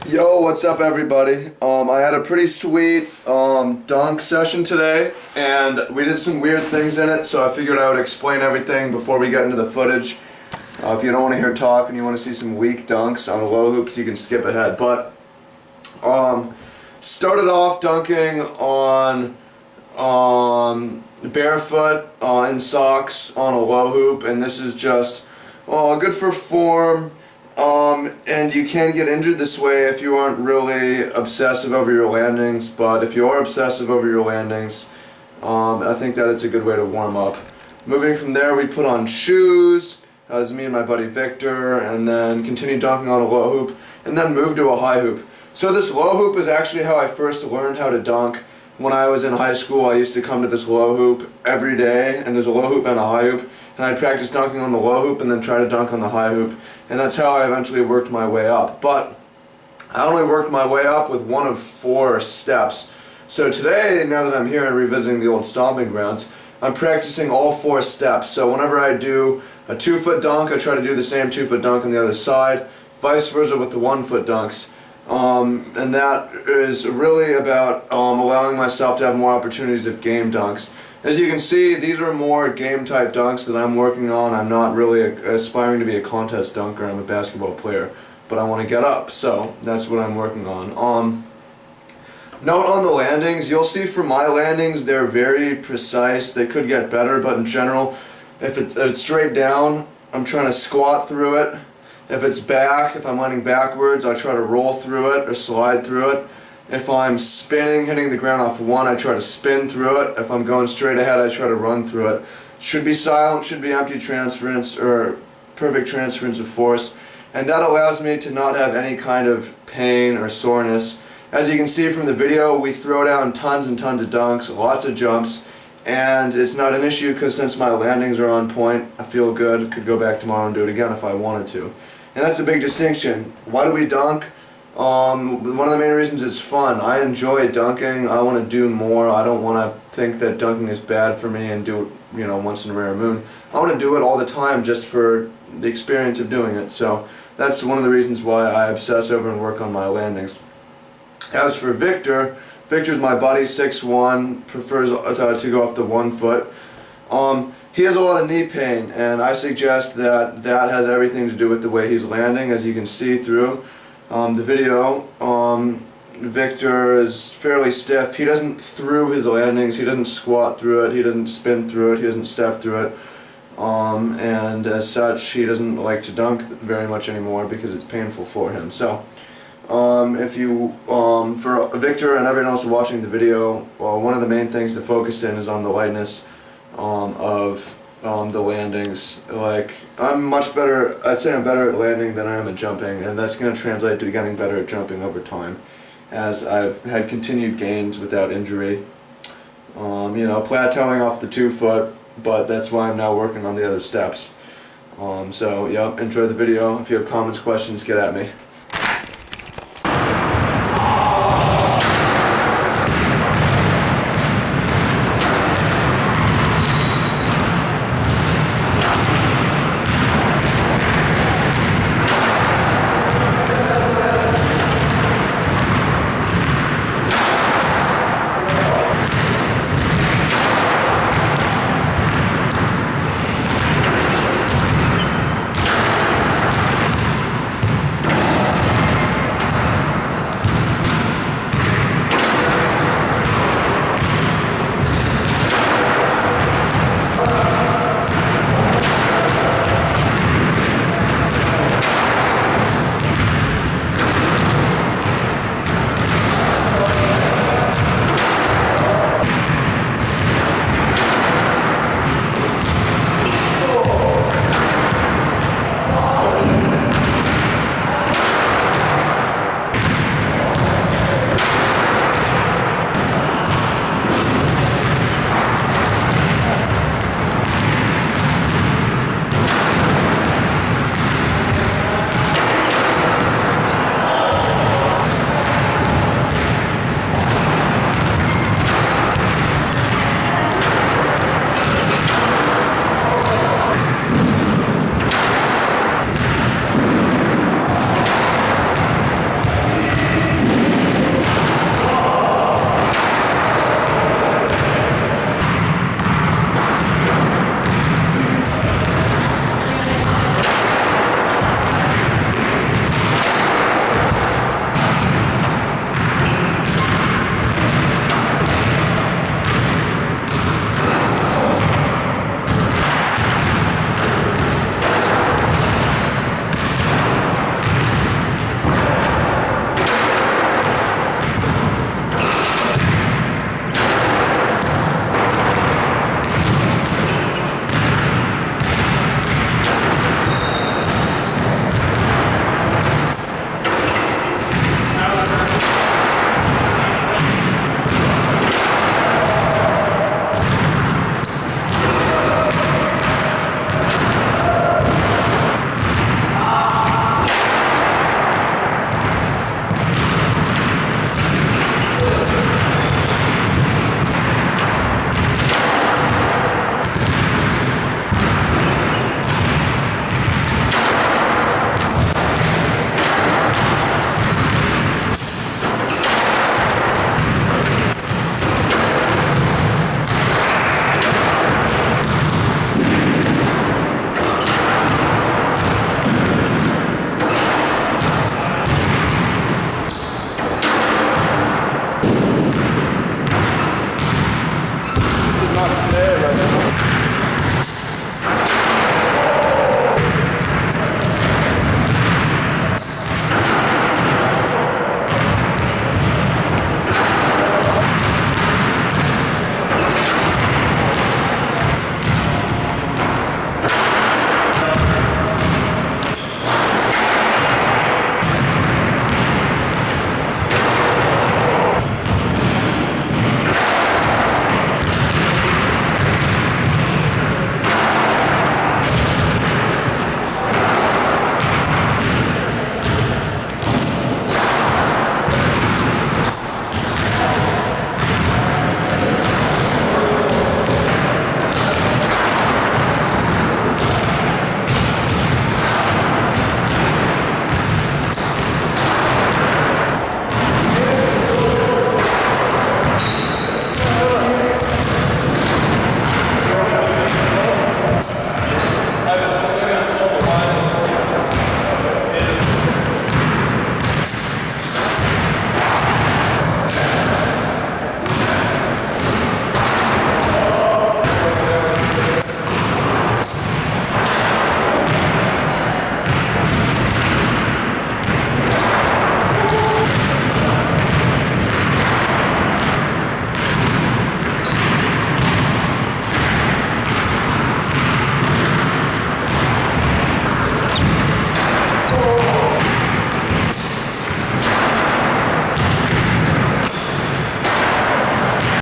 Yo, what's up everybody? I had a pretty sweet dunk session today, and we did some weird things in it, so I figured I would explain everything before we get into the footage. If you don't want to hear talk and you want to see some weak dunks on low hoops, you can skip ahead. But started off dunking on barefoot in socks on a low hoop, and this is just good for form. And you can get injured this way if you aren't really obsessive over your landings, but if you are obsessive over your landings, I think that it's a good way to warm up. Moving from there, we put on shoes, as me and my buddy Victor, and then continue dunking on a low hoop, and then move to a high hoop. So this low hoop is actually how I first learned how to dunk. When I was in high school, I used to come to this low hoop every day, and there's a low hoop and a high hoop, and I'd practice dunking on the low hoop and then try to dunk on the high hoop, and that's how I eventually worked my way up. But I only worked my way up with one of 4 steps. So today, now that I'm here and revisiting the old stomping grounds, I'm practicing all 4 steps. So whenever I do a 2-foot dunk, I try to do the same 2-foot dunk on the other side, vice versa with the 1-foot dunks. And that is really about allowing myself to have more opportunities of game dunks. As you can see, these are more game type dunks that I'm working on. I'm not really aspiring to be a contest dunker. I'm a basketball player, but I want to get up, so that's what I'm working on. Note on the landings, you'll see from my landings they're very precise. They could get better, but in general, if it's straight down, I'm trying to squat through it. If it's back, if I'm landing backwards, I try to roll through it or slide through it. If I'm spinning, hitting the ground off one, I try to spin through it. If I'm going straight ahead, I try to run through it. Should be silent, should be empty transference or perfect transference of force. And that allows me to not have any kind of pain or soreness. As you can see from the video, we throw down tons and tons of dunks, lots of jumps, and it's not an issue because since my landings are on point, I feel good. Could go back tomorrow and do it again if I wanted to. And that's a big distinction. Why do we dunk? One of the main reasons is fun. I enjoy dunking. I want to do more. I don't want to think that dunking is bad for me and do it, once in a rare moon. I want to do it all the time just for the experience of doing it. So that's one of the reasons why I obsess over and work on my landings. As for Victor, Victor's my buddy, 6'1", prefers to go off the 1 foot. He has a lot of knee pain, and I suggest that has everything to do with the way he's landing. As you can see through the video, Victor is fairly stiff. He doesn't through his landings, he doesn't squat through it, he doesn't spin through it, he doesn't step through it, and as such he doesn't like to dunk very much anymore because it's painful for him. So for Victor and everyone else watching the video, one of the main things to focus in is on the lightness of the landings. Like, I'm much better, I'd say I'm better at landing than I am at jumping, and that's going to translate to getting better at jumping over time as I've had continued gains without injury. Plateauing off the 2 foot, but that's why I'm now working on the other steps. So, yep, enjoy the video. If you have comments, questions, get at me.